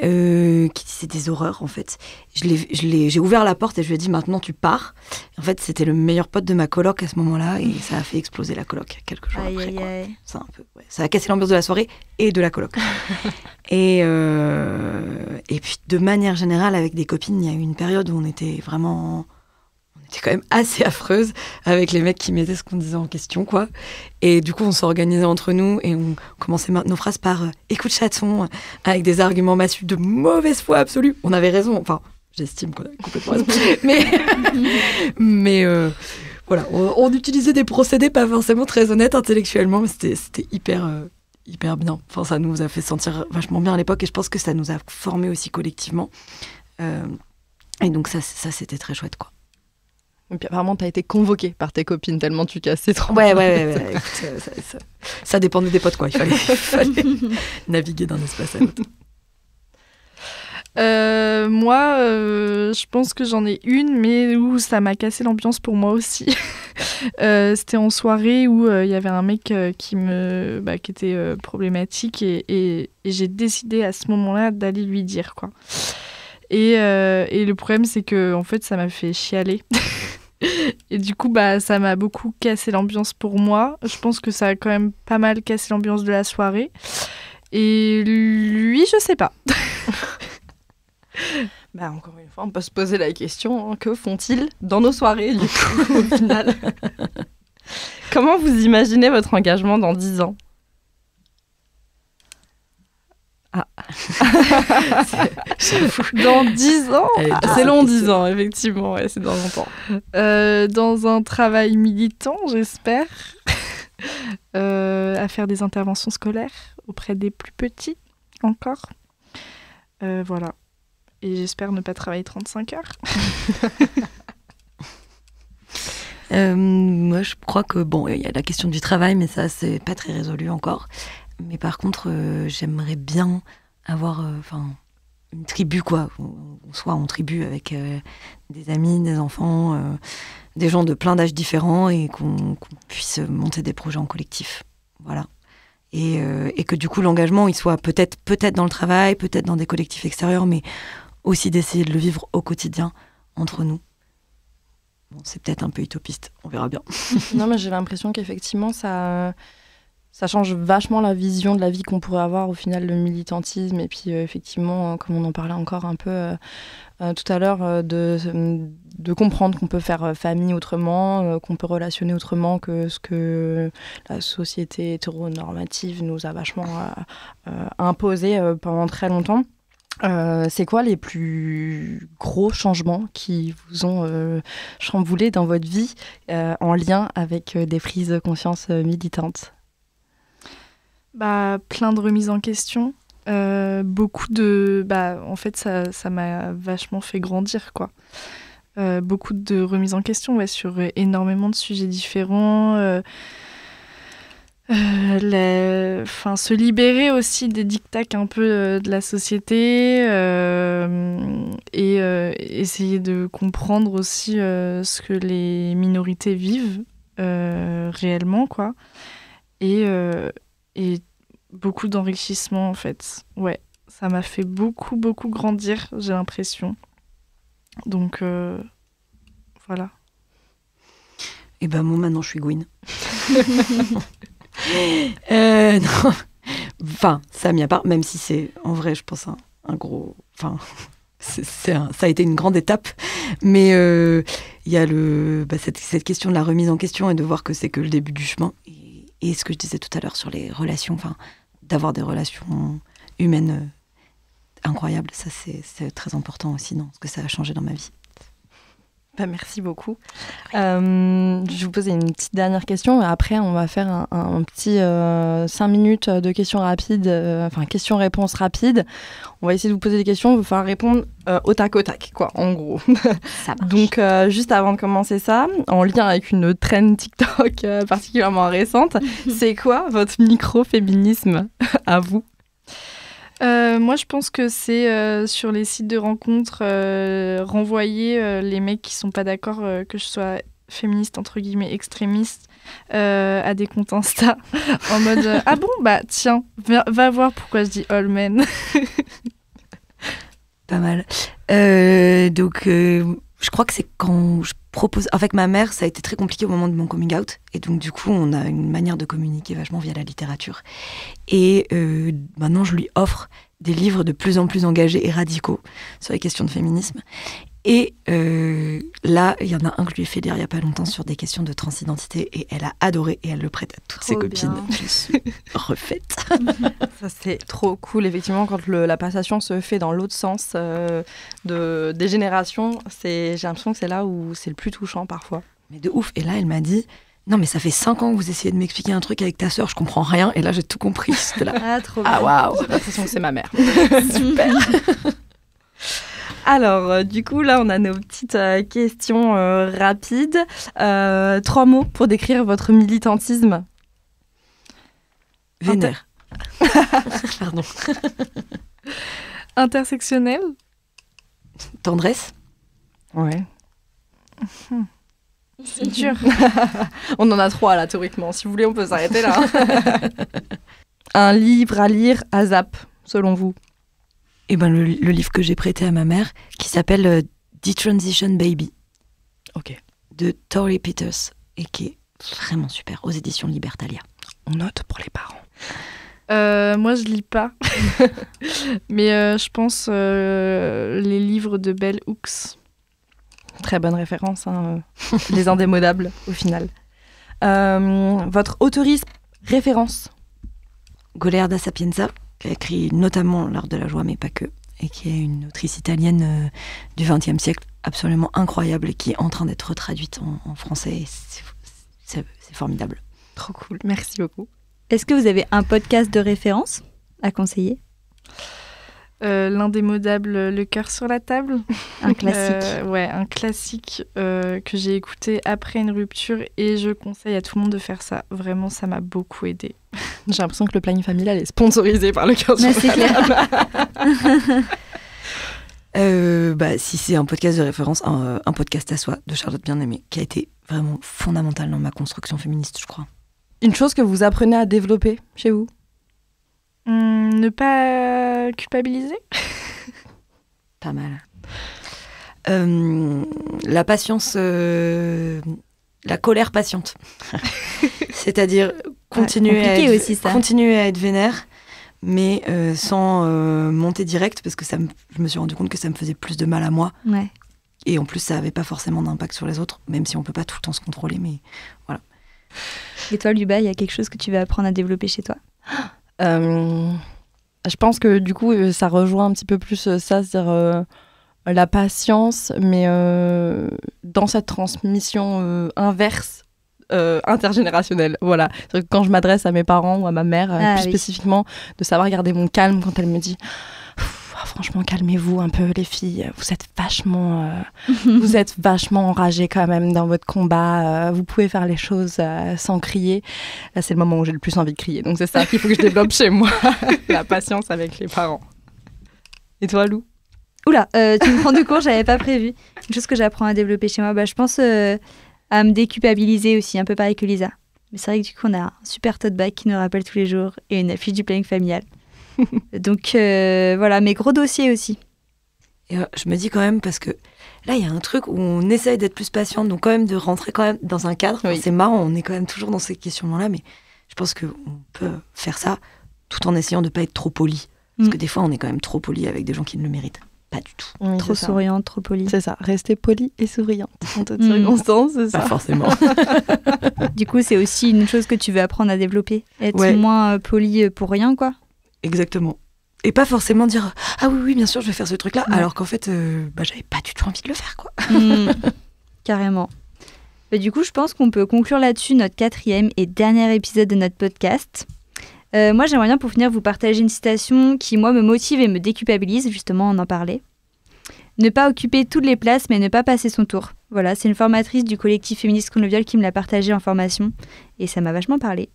S7: qui disait des horreurs, en fait. J'ai ouvert la porte et je lui ai dit, maintenant, tu pars. Et en fait, c'était le meilleur pote de ma coloc à ce moment-là et ça a fait exploser la coloc quelques jours après. Quoi. Ça a cassé l'ambiance de la soirée et de la coloc. Et puis, de manière générale, avec des copines, il y a eu une période où on était quand même assez affreuse avec les mecs qui mettaient ce qu'on disait en question, quoi. Et du coup, on s'organisait entre nous et on commençait nos phrases par écoute chaton, avec des arguments massus de mauvaise foi absolue. On avait raison, enfin, j'estime qu'on avait complètement raison. Mais voilà, on utilisait des procédés pas forcément très honnêtes intellectuellement, mais c'était hyper bien. Enfin, ça nous a fait sentir vachement bien à l'époque et je pense que ça nous a formés aussi collectivement. Et donc ça c'était très chouette, quoi.
S5: Et puis apparemment, t'as été convoquée par tes copines tellement tu cassais trop.
S7: Ouais. Écoute, ça dépendait des potes, quoi. Il fallait naviguer d'un espace à l'autre.
S4: Moi, je pense que j'en ai une, mais où ça m'a cassé l'ambiance pour moi aussi. C'était en soirée où il y avait un mec qui était problématique et j'ai décidé à ce moment-là d'aller lui dire, quoi. Et le problème, c'est que en fait, ça m'a fait chialer. Et du coup, ça m'a beaucoup cassé l'ambiance pour moi. Je pense que ça a quand même pas mal cassé l'ambiance de la soirée. Et lui, je sais pas.
S5: Encore une fois, on peut se poser la question, hein, que font-ils dans nos soirées, du coup, au final ? Comment vous imaginez votre engagement dans 10 ans ? Dans 10 ans, c'est long 10 ans, effectivement, ouais, c'est dans longtemps.
S4: Dans un travail militant, j'espère, à faire des interventions scolaires auprès des plus petits encore. Voilà. Et j'espère ne pas travailler 35 heures.
S7: Moi, je crois que, il y a la question du travail, mais ça, c'est pas très résolu encore. Mais par contre, j'aimerais bien avoir une tribu, quoi. On soit en tribu avec des amis, des enfants, des gens de plein d'âges différents et qu'on puisse monter des projets en collectif. Voilà. Et que du coup, l'engagement, il soit peut-être dans le travail, peut-être dans des collectifs extérieurs, mais aussi d'essayer de le vivre au quotidien entre nous. Bon, c'est peut-être un peu utopiste, on verra bien.
S5: Non, mais j'ai l'impression qu'effectivement, ça change vachement la vision de la vie qu'on pourrait avoir au final, le militantisme. Et puis effectivement, comme on en parlait encore un peu tout à l'heure, de comprendre qu'on peut faire famille autrement, qu'on peut relationner autrement que ce que la société hétéronormative nous a vachement imposé pendant très longtemps. C'est quoi les plus gros changements qui vous ont chamboulé dans votre vie en lien avec des prises de conscience militantes ?
S4: Plein de remises en question. Beaucoup de... en fait, ça m'a vachement fait grandir, quoi. Beaucoup de remises en question, sur énormément de sujets différents. Se libérer aussi des dictats un peu de la société et essayer de comprendre aussi ce que les minorités vivent réellement, quoi. Et beaucoup d'enrichissement, en fait. Ouais, ça m'a fait beaucoup grandir, j'ai l'impression. Donc, voilà.
S7: Et moi, maintenant, je suis Gwyn. Non. Enfin, ça mis à part, même si c'est, en vrai, je pense, un gros... Enfin, ça a été une grande étape. Mais il y a cette question de la remise en question et de voir que c'est que le début du chemin. Et ce que je disais tout à l'heure sur les relations, d'avoir des relations humaines incroyables, ça c'est très important aussi dans ce que ça a changé dans ma vie.
S5: Merci beaucoup. Je vais vous poser une petite dernière question. Après, on va faire un petit 5 minutes de questions rapides, questions-réponses rapides. On va essayer de vous poser des questions. Il va falloir répondre au tac, quoi, en gros.
S6: Ça marche.
S5: Donc, juste avant de commencer ça, en lien avec une trend TikTok particulièrement récente, c'est quoi votre micro-féminisme à vous ?
S4: Moi, je pense que c'est sur les sites de rencontres renvoyer les mecs qui sont pas d'accord que je sois féministe, entre guillemets, extrémiste, à des comptes Insta en mode ah bon, bah tiens, va voir pourquoi je dis all men.
S7: Pas mal. Je crois que c'est quand je propose... Avec ma mère, ça a été très compliqué au moment de mon coming out. Et donc, du coup, on a une manière de communiquer vachement via la littérature. Et maintenant, je lui offre des livres de plus en plus engagés et radicaux sur les questions de féminisme. Et là, il y en a un que je lui ai fait lire il n'y a pas longtemps sur des questions de transidentité. Et elle a adoré et elle le prête à toutes ses copines. Je suis refaite.
S5: Ça, c'est trop cool. Effectivement, quand la passation se fait dans l'autre sens des générations, j'ai l'impression que c'est là où c'est le plus touchant parfois.
S7: Mais de ouf. Et là, elle m'a dit... Non, mais ça fait 5 ans que vous essayez de m'expliquer un truc avec ta sœur, je comprends rien. Et là, j'ai tout compris. C'était là.
S6: Ah, trop bien.
S5: Ah, waouh. J'ai l'impression que c'est ma mère. Super. Alors, du coup, là, on a nos petites questions rapides. 3 mots pour décrire votre militantisme.
S7: Vénère. Pardon.
S4: Intersectionnel.
S7: Tendresse.
S5: Ouais.
S4: C'est dur.
S5: On en a 3 là, théoriquement. Si vous voulez, on peut s'arrêter là. Un livre à lire à Zap, selon vous?
S7: Eh ben, le livre que j'ai prêté à ma mère, qui s'appelle Detransition Baby.
S5: Ok.
S7: De Tori Peters, et qui est vraiment super, aux éditions Libertalia.
S5: On note pour les parents.
S4: Moi, je lis pas. Mais je pense les livres de Bell Hooks.
S5: Très bonne référence, hein. Les indémodables, au final. Votre auteuriste référence?
S7: Golearda Sapienza, qui a écrit notamment L'Art de la joie, mais pas que, et qui est une autrice italienne du XXe siècle, absolument incroyable, et qui est en train d'être traduite en français. Et c'est formidable.
S5: Trop cool, merci beaucoup.
S6: Est-ce que vous avez un podcast de référence à conseiller?
S4: L'indémodable Le cœur sur la table.
S6: Un classique.
S4: Ouais, un classique que j'ai écouté après une rupture et je conseille à tout le monde de faire ça. Vraiment, ça m'a beaucoup aidée.
S5: J'ai l'impression que le planning familial est sponsorisé par Le cœur sur la
S7: table. Si c'est un podcast de référence, un podcast à soi de Charlotte Bien-Aimée, qui a été vraiment fondamental dans ma construction féministe, je crois.
S5: Une chose que vous apprenez à développer chez vous?
S4: Ne pas culpabiliser.
S7: Pas mal. La patience, la colère patiente. C'est-à-dire continuer à être vénère, mais sans monter direct, parce que je me suis rendu compte que ça me faisait plus de mal à moi.
S6: Ouais.
S7: Et en plus, ça n'avait pas forcément d'impact sur les autres, même si on ne peut pas tout le temps se contrôler, mais voilà.
S6: Et toi, Luba, il y a quelque chose que tu vas apprendre à développer chez toi?
S5: Je pense que du coup, ça rejoint un petit peu plus ça, c'est-à-dire la patience, mais dans cette transmission inverse, intergénérationnelle. Voilà. C'est-à-dire que quand je m'adresse à mes parents ou à ma mère, spécifiquement, de savoir garder mon calme quand elle me dit franchement, calmez-vous un peu, les filles. Vous êtes vachement enragées quand même dans votre combat. Vous pouvez faire les choses sans crier. Là, c'est le moment où j'ai le plus envie de crier. Donc, c'est ça qu'il faut que je développe chez moi. La patience avec les parents. Et toi, Lou?
S6: Oula, tu me prends de court, j'avais pas prévu. Une chose que j'apprends à développer chez moi, je pense à me déculpabiliser aussi, un peu pareil que Lisa. Mais c'est vrai que du coup, on a un super tote bag qui nous rappelle tous les jours et une affiche du planning familial. Donc voilà, mes gros dossiers aussi.
S7: Et je me dis quand même, parce que là, il y a un truc où on essaye d'être plus patiente, donc quand même de rentrer quand même dans un cadre. Oui. C'est marrant, on est quand même toujours dans ces questionnements-là, mais je pense qu'on peut faire ça tout en essayant de ne pas être trop poli. Parce que des fois, on est quand même trop poli avec des gens qui ne le méritent pas du tout.
S5: Oui,
S6: trop souriante, trop poli.
S5: C'est ça, rester poli et souriante en toutes circonstances, c'est ça.
S7: Pas forcément.
S6: Du coup, c'est aussi une chose que tu veux apprendre à développer. Être moins poli pour rien, quoi.
S7: Exactement. Et pas forcément dire « Ah oui, bien sûr, je vais faire ce truc-là », alors qu'en fait, j'avais pas du tout envie de le faire, quoi.
S6: carrément. Du coup, je pense qu'on peut conclure là-dessus notre 4e et dernier épisode de notre podcast. Moi, j'aimerais bien pour finir vous partager une citation qui, moi, me motive et me déculpabilise, justement, on en parlait. Ne pas occuper toutes les places, mais ne pas passer son tour. Voilà, c'est une formatrice du collectif féministe contre le viol qui me l'a partagé en formation, et ça m'a vachement parlé.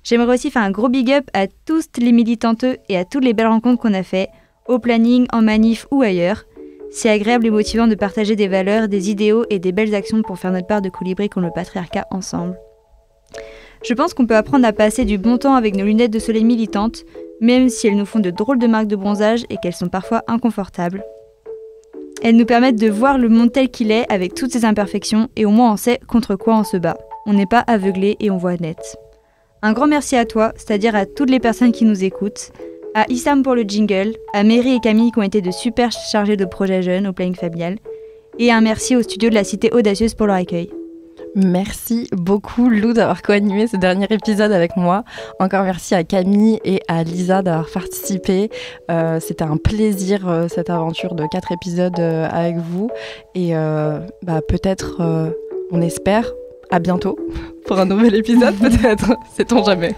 S6: J'aimerais aussi faire un gros big up à tous les militantes et à toutes les belles rencontres qu'on a fait, au planning, en manif ou ailleurs. C'est agréable et motivant de partager des valeurs, des idéaux et des belles actions pour faire notre part de colibri contre le patriarcat ensemble. Je pense qu'on peut apprendre à passer du bon temps avec nos lunettes de soleil militantes, même si elles nous font de drôles de marques de bronzage et qu'elles sont parfois inconfortables. Elles nous permettent de voir le monde tel qu'il est avec toutes ses imperfections et au moins on sait contre quoi on se bat. On n'est pas aveuglé et on voit net. Un grand merci à toi, c'est-à-dire à toutes les personnes qui nous écoutent, à Issam pour le jingle, à Mary et Camille qui ont été de super chargés de projets jeunes au planning familial, et un merci au studio de la Cité Audacieuse pour leur accueil.
S5: Merci beaucoup Lou d'avoir co-animé ce dernier épisode avec moi. Encore merci à Camille et à Lisa d'avoir participé. C'était un plaisir cette aventure de 4 épisodes avec vous. Et peut-être, on espère, à bientôt pour un nouvel épisode peut-être, sait-on jamais.